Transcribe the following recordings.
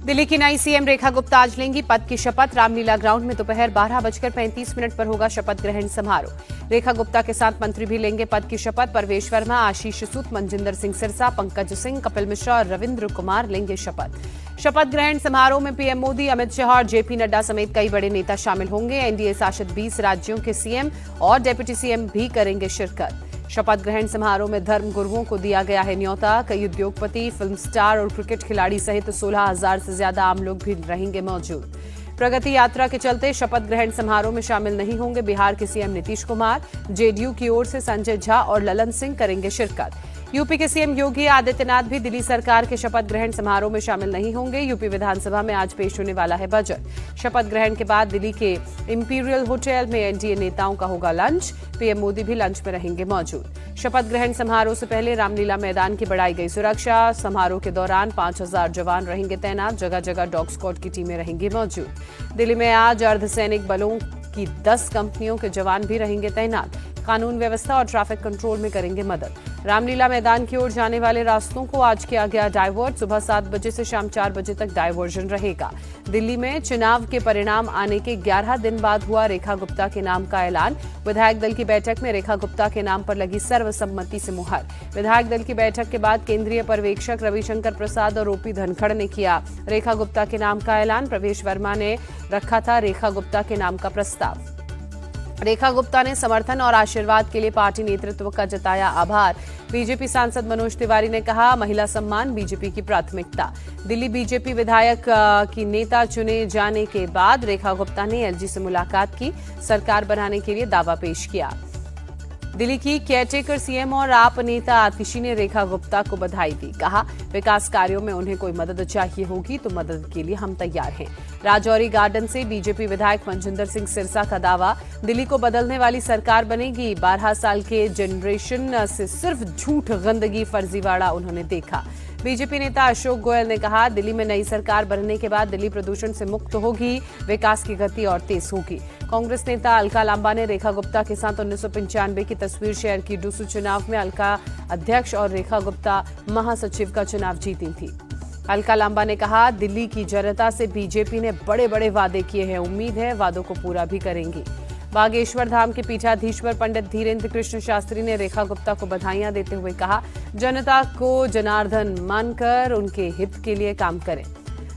दिल्ली की नई सीएम रेखा गुप्ता आज लेंगी पद की शपथ। रामलीला ग्राउंड में दोपहर 12:35 पर होगा शपथ ग्रहण समारोह। रेखा गुप्ता के साथ मंत्री भी लेंगे पद की शपथ। परवेश वर्मा, आशीष सूद, मनजिंदर सिंह सिरसा, पंकज सिंह, कपिल मिश्रा और रविंद्र कुमार लेंगे शपथ। शपथ ग्रहण समारोह में पीएम मोदी, अमित शाह और जेपी नड्डा समेत कई बड़े नेता शामिल होंगे। एनडीए शासित 20 राज्यों के सीएम और डिप्टी सीएम भी करेंगे शिरकत। शपथ ग्रहण समारोह में धर्म गुरुओं को दिया गया है न्योता। कई उद्योगपति, फिल्म स्टार और क्रिकेट खिलाड़ी सहित 16,000 से ज्यादा आम लोग भी रहेंगे मौजूद। प्रगति यात्रा के चलते शपथ ग्रहण समारोह में शामिल नहीं होंगे बिहार के सीएम नीतीश कुमार। जेडीयू की ओर से संजय झा और ललन सिंह करेंगे शिरकत। यूपी के सीएम योगी आदित्यनाथ भी दिल्ली सरकार के शपथ ग्रहण समारोह में शामिल नहीं होंगे। यूपी विधानसभा में आज पेश होने वाला है बजट। शपथ ग्रहण के बाद दिल्ली के इंपीरियल होटल में एनडीए नेताओं का होगा लंच। पीएम मोदी भी लंच में रहेंगे मौजूद। शपथ ग्रहण समारोह से पहले रामलीला मैदान की बढ़ाई गई सुरक्षा। समारोह के दौरान 5,000 जवान रहेंगे तैनात। जगह जगह डॉग स्क्वाड की टीमें रहेंगी मौजूद। दिल्ली में आज अर्धसैनिक बलों की 10 कंपनियों के जवान भी रहेंगे तैनात। कानून व्यवस्था और ट्रैफिक कंट्रोल में करेंगे मदद। रामलीला मैदान की ओर जाने वाले रास्तों को आज किया गया डाइवर्ट। सुबह 7 बजे से शाम 4 बजे तक डाइवर्जन रहेगा। दिल्ली में चुनाव के परिणाम आने के 11 दिन बाद हुआ रेखा गुप्ता के नाम का ऐलान। विधायक दल की बैठक में रेखा गुप्ता के नाम पर लगी सर्वसम्मति से मुहर। विधायक दल की बैठक के बाद केंद्रीय पर्यवेक्षक रविशंकर प्रसाद और ओपी धनखड़ ने किया रेखा गुप्ता के नाम का ऐलान। प्रवेश वर्मा ने रखा था रेखा गुप्ता के नाम का प्रस्ताव। रेखा गुप्ता ने समर्थन और आशीर्वाद के लिए पार्टी नेतृत्व का जताया आभार। बीजेपी सांसद मनोज तिवारी ने कहा, महिला सम्मान बीजेपी की प्राथमिकता। दिल्ली बीजेपी विधायक की नेता चुने जाने के बाद रेखा गुप्ता ने एलजी से मुलाकात की। सरकार बनाने के लिए दावा पेश किया। दिल्ली की केयरटेकर सीएम और आप नेता आतिशी ने रेखा गुप्ता को बधाई दी। कहा, विकास कार्यों में उन्हें कोई मदद चाहिए होगी तो मदद के लिए हम तैयार हैं। राजौरी गार्डन से बीजेपी विधायक मनजिंदर सिंह सिरसा का दावा, दिल्ली को बदलने वाली सरकार बनेगी। 12 साल के जनरेशन से सिर्फ झूठ, गंदगी, फर्जीवाड़ा उन्होंने देखा। बीजेपी नेता अशोक गोयल ने कहा, दिल्ली में नई सरकार बनने के बाद दिल्ली प्रदूषण से मुक्त होगी, विकास की गति और तेज होगी। कांग्रेस नेता अलका लांबा ने रेखा गुप्ता के साथ 1995 की तस्वीर शेयर की। डूसू चुनाव में अलका अध्यक्ष और रेखा गुप्ता महासचिव का चुनाव जीती थी। अलका लांबा ने कहा, दिल्ली की जनता से बीजेपी ने बड़े बड़े वादे किए हैं, उम्मीद है वादों को पूरा भी करेंगी। बागेश्वर धाम के पीठाधीश्वर पंडित धीरेन्द्र कृष्ण शास्त्री ने रेखा गुप्ता को बधाइयां देते हुए कहा, जनता को जनार्दन मानकर उनके हित के लिए काम करें।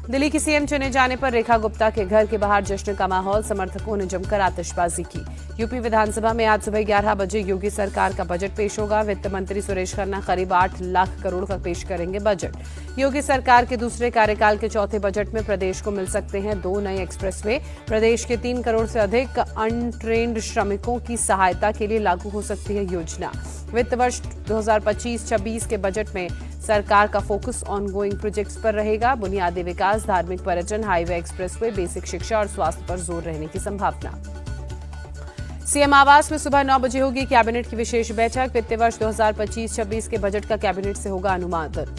दिल्ली की सीएम चुने जाने पर रेखा गुप्ता के घर के बाहर जश्न का माहौल। समर्थकों ने जमकर आतिशबाजी की। यूपी विधानसभा में आज सुबह 11 बजे योगी सरकार का बजट पेश होगा। वित्त मंत्री सुरेश खन्ना करीब 8 लाख करोड़ का पेश करेंगे बजट। योगी सरकार के दूसरे कार्यकाल के चौथे बजट में प्रदेश को मिल सकते हैं 2 नए एक्सप्रेसवे। प्रदेश के 3 करोड़ से अधिक अनट्रेन्ड श्रमिकों की सहायता के लिए लागू हो सकती है योजना। वित्त वर्ष 2025-26 के बजट में सरकार का फोकस ऑनगोइंग प्रोजेक्ट्स पर रहेगा। बुनियादी विकास, धार्मिक पर्यटन, हाईवे, एक्सप्रेसवे, बेसिक शिक्षा और स्वास्थ्य पर जोर रहने की संभावना। सीएम आवास में सुबह 9 बजे होगी कैबिनेट की विशेष बैठक। वित्तीय वर्ष 2025-26 के बजट का कैबिनेट से होगा अनुमोदन।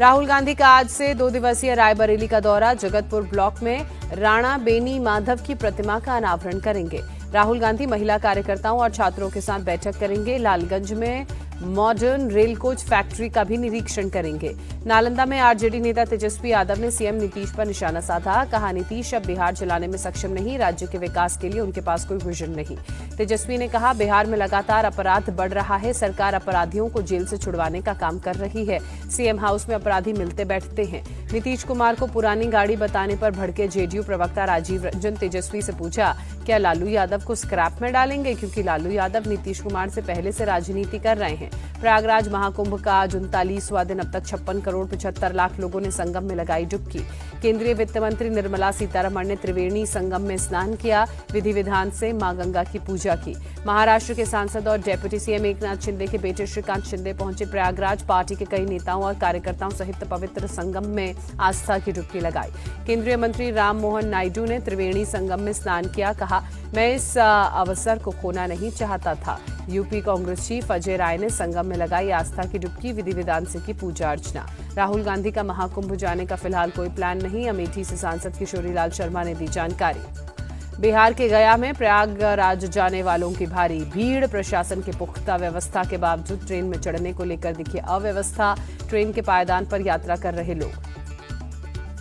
राहुल गांधी का आज से 2 दिवसीय रायबरेली का दौरा। जगतपुर ब्लॉक में राणा बेनी माधव की प्रतिमा का अनावरण करेंगे। राहुल गांधी महिला कार्यकर्ताओं और छात्रों के साथ बैठक करेंगे। लालगंज में मॉडर्न रेल कोच फैक्ट्री का भी निरीक्षण करेंगे। नालंदा में आरजेडी नेता तेजस्वी यादव ने सीएम नीतीश पर निशाना साधा। कहा, नीतीश अब बिहार चलाने में सक्षम नहीं, राज्य के विकास के लिए उनके पास कोई विजन नहीं। तेजस्वी ने कहा, बिहार में लगातार अपराध बढ़ रहा है, सरकार अपराधियों को जेल से छुड़वाने का काम कर रही है। सीएम हाउस में अपराधी मिलते बैठते हैं। नीतीश कुमार को पुरानी गाड़ी बताने पर भड़के जेडीयू प्रवक्ता राजीव रंजन। तेजस्वी से पूछा, क्या लालू यादव को स्क्रैप में डालेंगे, क्योंकि लालू यादव नीतीश कुमार से पहले से राजनीति कर रहे हैं। प्रयागराज महाकुंभ का आज 39वां दिन। अब तक 56 करोड़ 75 लाख लोगों ने संगम में लगाई डुबकी। केंद्रीय वित्त मंत्री निर्मला सीतारमण ने त्रिवेणी संगम में स्नान किया। विधि विधान से मां गंगा की पूजा की। महाराष्ट्र के सांसद और डेप्यूटी सीएम एकनाथ शिंदे के बेटे श्रीकांत शिंदे पहुंचे प्रयागराज। पार्टी के कई नेताओं और कार्यकर्ताओं सहित पवित्र संगम में आस्था की डुबकी लगाई। केंद्रीय मंत्री राम मोहन नायडू ने त्रिवेणी संगम में स्नान किया। कहा, मैं इस अवसर को खोना नहीं चाहता था। यूपी कांग्रेस चीफ अजय राय ने संगम में लगाई आस्था की डुबकी। विधि विधान से की पूजा अर्चना। राहुल गांधी का महाकुंभ जाने का फिलहाल कोई प्लान नहीं। अमेठी से सांसद किशोरीलाल शर्मा ने दी जानकारी। बिहार के गया में प्रयागराज जाने वालों की भारी भीड़। प्रशासन की पुख्ता व्यवस्था के बावजूद ट्रेन में चढ़ने को लेकर दिखी अव्यवस्था। ट्रेन के पायदान पर यात्रा कर रहे लोग।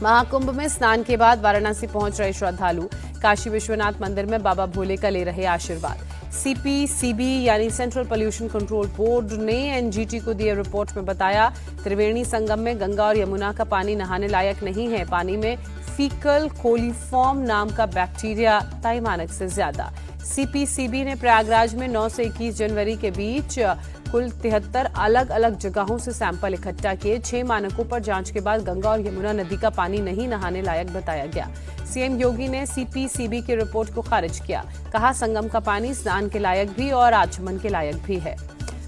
महाकुंभ में स्नान के बाद वाराणसी पहुंच रहे श्रद्धालु काशी विश्वनाथ मंदिर में बाबा भोले का ले रहे आशीर्वाद। सीपीसीबी यानी सेंट्रल पोल्यूशन कंट्रोल बोर्ड ने एनजीटी को दिए रिपोर्ट में बताया, त्रिवेणी संगम में गंगा और यमुना का पानी नहाने लायक नहीं है। पानी में फीकल कोलीफॉर्म नाम का बैक्टीरिया तय मानक से ज्यादा। सीपीसीबी ने प्रयागराज में 9 से 21 जनवरी के बीच कुल 73 अलग अलग जगहों से सैंपल इकट्ठा किए। 6 मानकों पर जांच के बाद गंगा और यमुना नदी का पानी नहीं नहाने लायक बताया गया। सीएम योगी ने सीपीसीबी की रिपोर्ट को खारिज किया। कहा, संगम का पानी स्नान के लायक भी और आचमन के लायक भी है।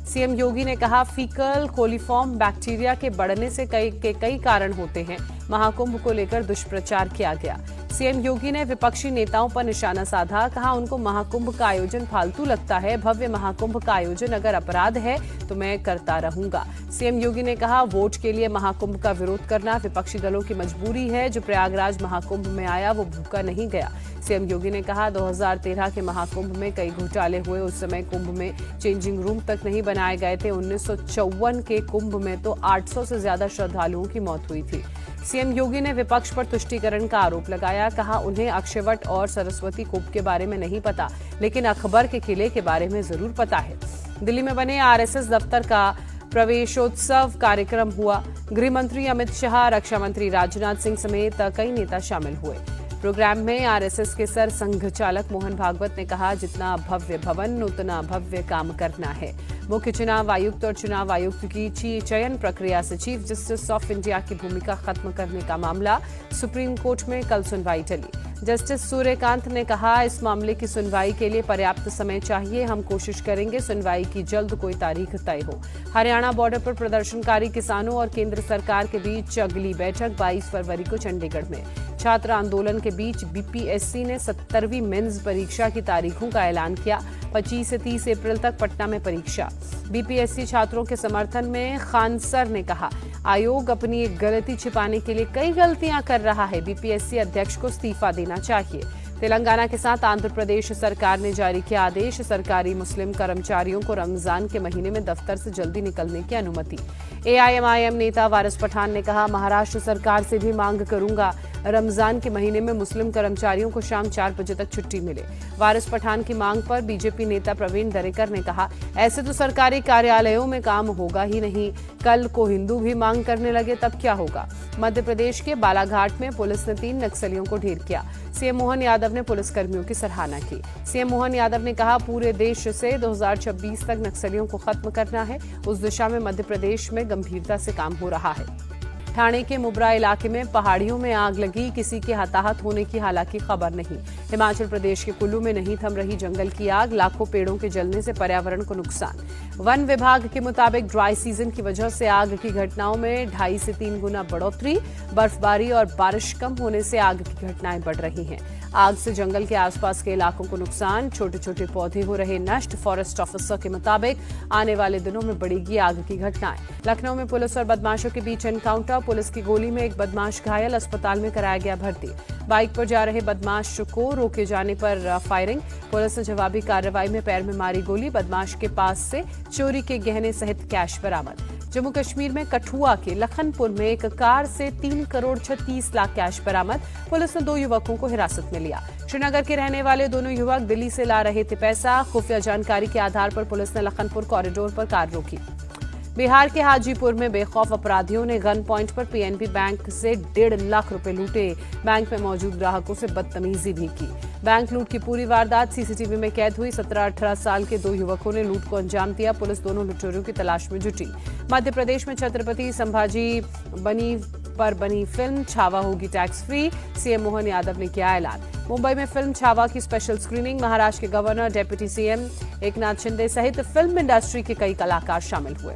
सीएम योगी ने कहा, फीकल कोलीफॉर्म बैक्टीरिया के बढ़ने से कई कारण होते हैं। महाकुंभ को लेकर दुष्प्रचार किया गया। सीएम योगी ने विपक्षी नेताओं पर निशाना साधा। कहा, उनको महाकुंभ का आयोजन फालतू लगता है। भव्य महाकुंभ का आयोजन अगर अपराध है तो मैं करता रहूंगा। सीएम योगी ने कहा, वोट के लिए महाकुंभ का विरोध करना विपक्षी दलों की मजबूरी है। जो प्रयागराज महाकुंभ में आया वो भूखा नहीं गया। सीएम योगी ने कहा, 2013 के महाकुंभ में कई घोटाले हुए। उस समय कुंभ में चेंजिंग रूम तक नहीं बनाए गए थे। 1954 के कुंभ में तो 800 से ज्यादा श्रद्धालुओं की मौत हुई थी। सीएम योगी ने विपक्ष पर तुष्टीकरण का आरोप लगाया। कहा, उन्हें अक्षयवट और सरस्वती कूप के बारे में नहीं पता, लेकिन अकबर के किले के बारे में जरूर पता है। दिल्ली में बने आरएसएस दफ्तर का प्रवेशोत्सव कार्यक्रम हुआ। गृह मंत्री अमित शाह, रक्षा मंत्री राजनाथ सिंह समेत कई नेता शामिल हुए। प्रोग्राम में आरएसएस के सर संघ चालक मोहन भागवत ने कहा, जितना भव्य भवन उतना भव्य काम करना है। मुख्य चुनाव आयुक्त और चुनाव आयुक्त की चयन प्रक्रिया से चीफ जस्टिस ऑफ इंडिया की भूमिका खत्म करने का मामला सुप्रीम कोर्ट में कल सुनवाई टली। जस्टिस सूर्यकांत ने कहा, इस मामले की सुनवाई के लिए पर्याप्त समय चाहिए। हम कोशिश करेंगे सुनवाई की जल्द कोई तारीख तय हो। हरियाणा बॉर्डर पर प्रदर्शनकारी किसानों और केंद्र सरकार के बीच अगली बैठक 22 फरवरी को चंडीगढ़ में। छात्र आंदोलन के बीच बीपीएससी ने 17वीं मेंस परीक्षा की तारीखों का ऐलान किया। 25 से 30 अप्रैल तक पटना में परीक्षा। बीपीएससी छात्रों के समर्थन में खान सर ने कहा, आयोग अपनी एक गलती छिपाने के लिए कई गलतियां कर रहा है। बीपीएससी अध्यक्ष को इस्तीफा देना चाहिए। तेलंगाना के साथ आंध्र प्रदेश सरकार ने जारी किया आदेश। सरकारी मुस्लिम कर्मचारियों को रमजान के महीने में दफ्तर से जल्दी निकलने की अनुमति। एआईएमआईएम नेता वारिस पठान ने कहा, महाराष्ट्र सरकार से भी मांग करूंगा, रमजान के महीने में मुस्लिम कर्मचारियों को शाम 4 बजे तक छुट्टी मिले। वारिस पठान की मांग पर बीजेपी नेता प्रवीण दरेकर ने कहा, ऐसे तो सरकारी कार्यालयों में काम होगा ही नहीं। कल को हिंदू भी मांग करने लगे तब क्या होगा। मध्य प्रदेश के बालाघाट में पुलिस ने 3 नक्सलियों को ढेर किया। सीएम मोहन यादव ने पुलिसकर्मियों की सराहना की। सीएम मोहन यादव ने कहा, पूरे देश से 2026 तक नक्सलियों को खत्म करना है। उस दिशा में मध्य प्रदेश में गंभीरता से काम हो रहा है। ठाणे के मुब्रा इलाके में पहाड़ियों में आग लगी, किसी के हताहत होने की हालांकि खबर नहीं। हिमाचल प्रदेश के कुल्लू में नहीं थम रही जंगल की आग, लाखों पेड़ों के जलने से पर्यावरण को नुकसान। वन विभाग के मुताबिक ड्राई सीजन की वजह से आग की घटनाओं में 2.5 से 3 गुना बढ़ोतरी। बर्फबारी और बारिश कम होने से आग की घटनाएं बढ़ रही हैं। आग से जंगल के आसपास के इलाकों को नुकसान, छोटे छोटे पौधे हो रहे नष्ट। फॉरेस्ट ऑफिसर के मुताबिक आने वाले दिनों में बढ़ेगी आग की घटनाएं। लखनऊ में पुलिस और बदमाशों के बीच एनकाउंटर, पुलिस की गोली में एक बदमाश घायल, अस्पताल में कराया गया भर्ती। बाइक पर जा रहे बदमाश को रोके जाने पर फायरिंग, पुलिस ने जवाबी कार्रवाई में पैर में मारी गोली। बदमाश के पास से चोरी के गहने सहित कैश बरामद। जम्मू कश्मीर में कठुआ के लखनपुर में एक कार से 3 करोड़ 36 लाख कैश बरामद। पुलिस ने 2 युवकों को हिरासत में लिया। श्रीनगर के रहने वाले दोनों युवक दिल्ली से ला रहे थे पैसा। खुफिया जानकारी के आधार पर पुलिस ने लखनपुर कॉरिडोर पर कार रोकी। बिहार के हाजीपुर में बेखौफ अपराधियों ने गन पॉइंट पर पीएनबी बैंक से 1.5 लाख रुपए लूटे। बैंक में मौजूद ग्राहकों से बदतमीजी भी की। बैंक लूट की पूरी वारदात सीसीटीवी में कैद हुई। 17-18 साल के 2 युवकों ने लूट को अंजाम दिया। पुलिस दोनों लुटेरों की तलाश में जुटी। मध्य प्रदेश में छत्रपति संभाजी बनी फिल्म छावा होगी tax free, CM Mohan Yadav ने किया ऐलान। मुंबई में फिल्म छावा की स्पेशल स्क्रीनिंग, महाराष्ट्र के governor, deputy CM Eknath Shinde सहित फिल्म इंडस्ट्री के कई कलाकार शामिल हुए।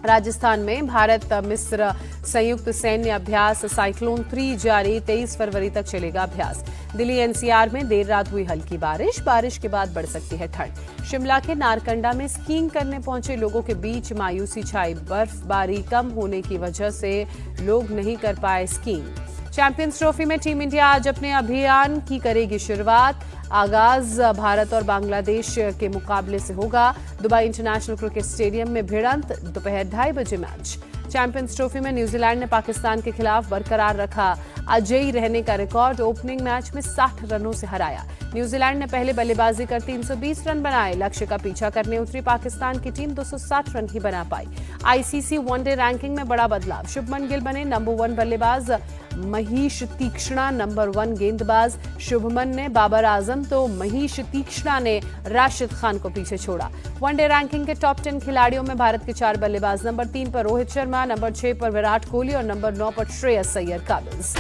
राजस्थान में भारत मिस्र संयुक्त सैन्य अभ्यास साइक्लोन 3 जारी, 23 फरवरी तक चलेगा अभ्यास। दिल्ली एनसीआर में देर रात हुई हल्की बारिश के बाद बढ़ सकती है ठंड। शिमला के नारकंडा में स्कीइंग करने पहुंचे लोगों के बीच मायूसी छाई। बर्फबारी कम होने की वजह से लोग नहीं कर पाए स्कीइंग। चैंपियंस ट्रॉफी में टीम इंडिया आज अपने अभियान की करेगी शुरुआत। आगाज भारत और बांग्लादेश के मुकाबले से होगा। दुबई इंटरनेशनल क्रिकेट स्टेडियम में भिड़ंत, दोपहर 2:30 बजे मैच। चैंपियंस ट्रॉफी में न्यूजीलैंड ने पाकिस्तान के खिलाफ बरकरार रखा अजेय रहने का रिकॉर्ड। ओपनिंग मैच में 60 रनों से हराया। न्यूजीलैंड ने पहले बल्लेबाजी कर 320 रन बनाए। लक्ष्य का पीछा करने उतरी पाकिस्तान की टीम 260 रन ही बना पाई। आईसीसी वनडे रैंकिंग में बड़ा बदलाव। शुभमन गिल बने नंबर 1 बल्लेबाज, महीश तीक्ष्णा नंबर 1 गेंदबाज। शुभमन ने बाबर आजम तो महीश तीक्ष्णा ने राशिद खान को पीछे छोड़ा। वनडे रैंकिंग के टॉप 10 खिलाड़ियों में भारत के 4 बल्लेबाज। नंबर 3 पर रोहित शर्मा, नंबर 6 पर विराट कोहली और नंबर 9 पर श्रेयस अय्यर काबिज।